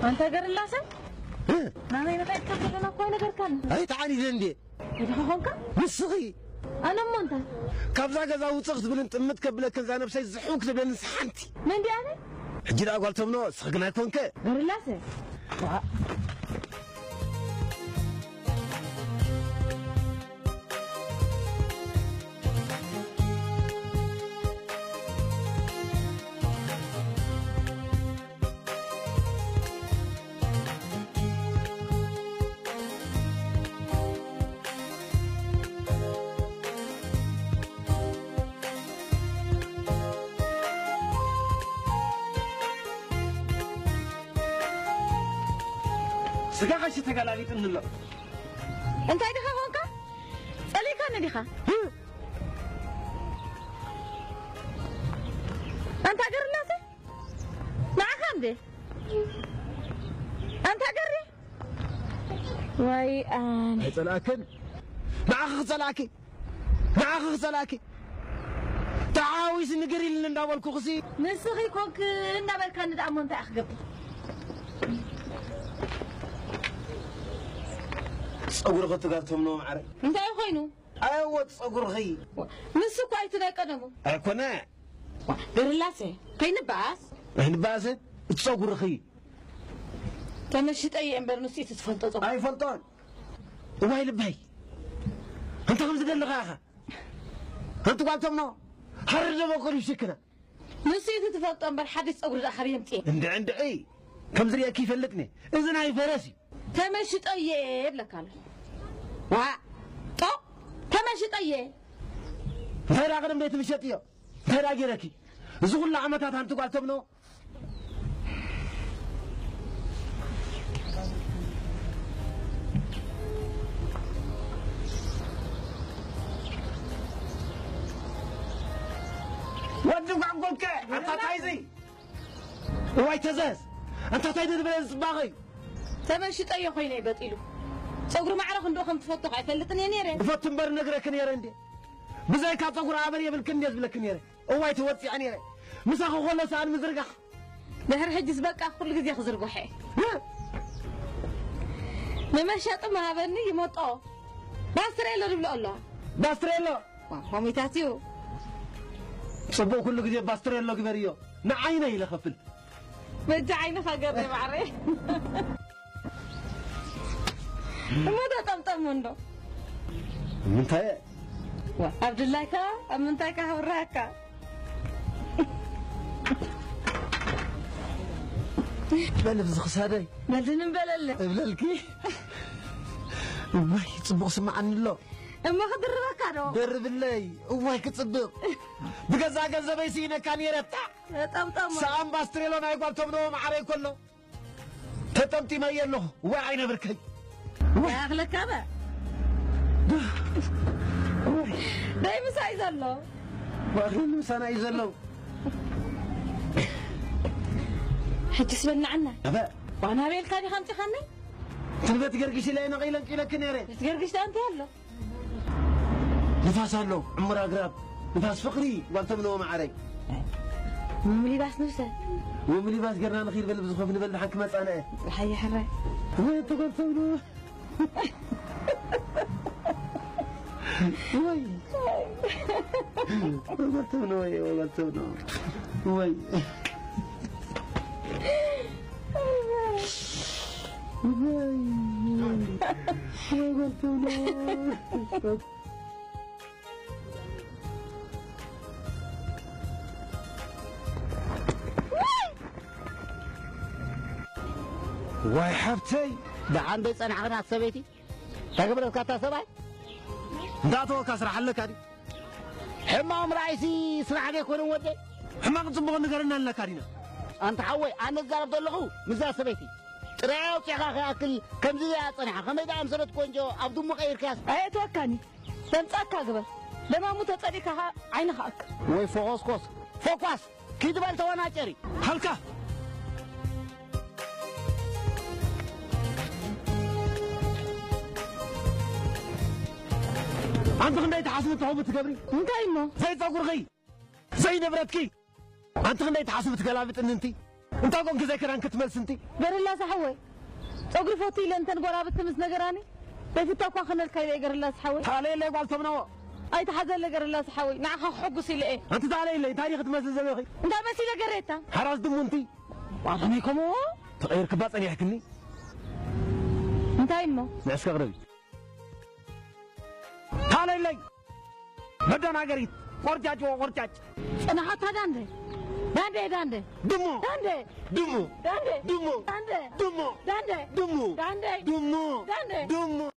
أنت قر الله سن؟ أنا هنا قاعد كذا أنا كوي نقر كان. أي تعالي زندي. إذا خونك؟ مسخي. أنا مونتا. كابزا كذا وتصخت بنت متكبلة كذا أنا بسيط زحوك تبين نسحنتي. من دي أنا؟ حجي لا قلت منو سخنا كونك. قر الله سن. سكاكش تقالالي تنلو. أنت هيدا خونك؟ سألي كان دي خا. أنت قر الله سن؟ مع خمدة. أنت قري؟ واي أنا. سلاكن. معاك سلاكي. معاك سلاكي. تعاويس نقري لنا نداول كوخسي. نسخي كونك نداول كان ندعمون تأخذ. صقور غتقارتهم نوم عري. أنت أي خينو؟ أيوة صقور غي. نسخ كويت ذا قدمه. أكونا. قر الله سن. كين باس؟ هن باسن. تصقور غي. تمشيت أي إمبر نسيت تفلطط. أي فلطان. وهاي لبهي. أنت خمس قال لغاها. أنت قالتهم نوم. حرج بقول يشكنا. نسيت تفلط إمبر حدث أقول الآخر يمتي. عند أي. كم زريا كيف لكني. إذن هاي فراسي. تمشيت أي بلك أنا. وا. طب. تمشيت أي. هاي راقدم بيت مشتيو. هاي راقيركي. زغل لعمتها أنت قالتهم نوم. ودوك عم قولك أنت تايزي واي تزاز أنت تايزي بلز باغي تمشيت أي خيني بطيلو صغر ما عرف ندوخم تفتح يفلتني نيري فتن بر نغرك نيري عندي بزاي كا صغر عبريه بالكنديز بلك نيري واي توصي عني مساخو خلص عن مزرقخ دهر حجز بقى كل غزي يخزرقو حي نمشط ما بني يمطو باستريلو ربل الله باستريلو وميتاتيو صبو كل غزي باستريلو كبريو نعينه الى خفل بجا عينك قرب معري ماذا طمطم منه من تاي عبد الله كا من تاي كا وراكا بلف زخس هذاي بلدن بلل بللكي واي تصبغ سمعني الله اما خضر ركادو درب اللي واي كتصبغ بقزا قزا بيسينا كان يرتع طمطم سام باستريلو ناي قالتم نو معري كله تطمتي ما يلو واعي نبركي يا اغلك هذا دايما سايز الله واخلي مسانا يزلو حتى سبلنا عنا ابا وانا بيل كاني خمسة خني تبغى تقرقش لي انا قيلك الى كنيري تقرقش انت يلا نفاس له عمر اقرب نفاس فقري قالتم نو معري ملي باس نفسه وملي باس قرنا نخير بلبز خوف نبل حكمت انا حي حرة وين تقولتم نو وي قالتم نو قالتم نو وي واي حبتي ده عندي أنا عنا سبيتي تقبل الكاتا سباي داتو كسر حلك هذه حمام رئيسي سرح عليك ولا ودي حما قصبغ نقرنا لك هذه أنت حوي أنا زارب دلقو مزا سبيتي تراو تيخا أكل كم زي أصنع خميد أمسرت كونجو عبدو مغير كاس ايه توكاني تنساك قبل لما متتصدق عينك هاك وي فوكس كوس فوكس كيد بالتو أنا أشري هلكا أنت خلنا يتحاسب تحوم تقبري انت ايمو زي تصور غي زي نبرتكي أنت خلنا يتحاسب تقلابت إن أنتي انت قوم كذا كران كتمل سنتي قرلا صحوي صقر فوتي لانت نقول بتمس نغراني بفتاو كان خلل كاي قرلا صحوي تعالي لي قالتم نو اي تحزل قرلا صحوي نعخ حقسي لي انت تعالي لي تاريخ تمس زبيخي انت مسي قريتا حراس دمونتي وارميكم تغير كباصني يحكني انت ايمو ناس قربي تعالي لي بدنا قريت ورجاج انا حتى داندي دمو داندي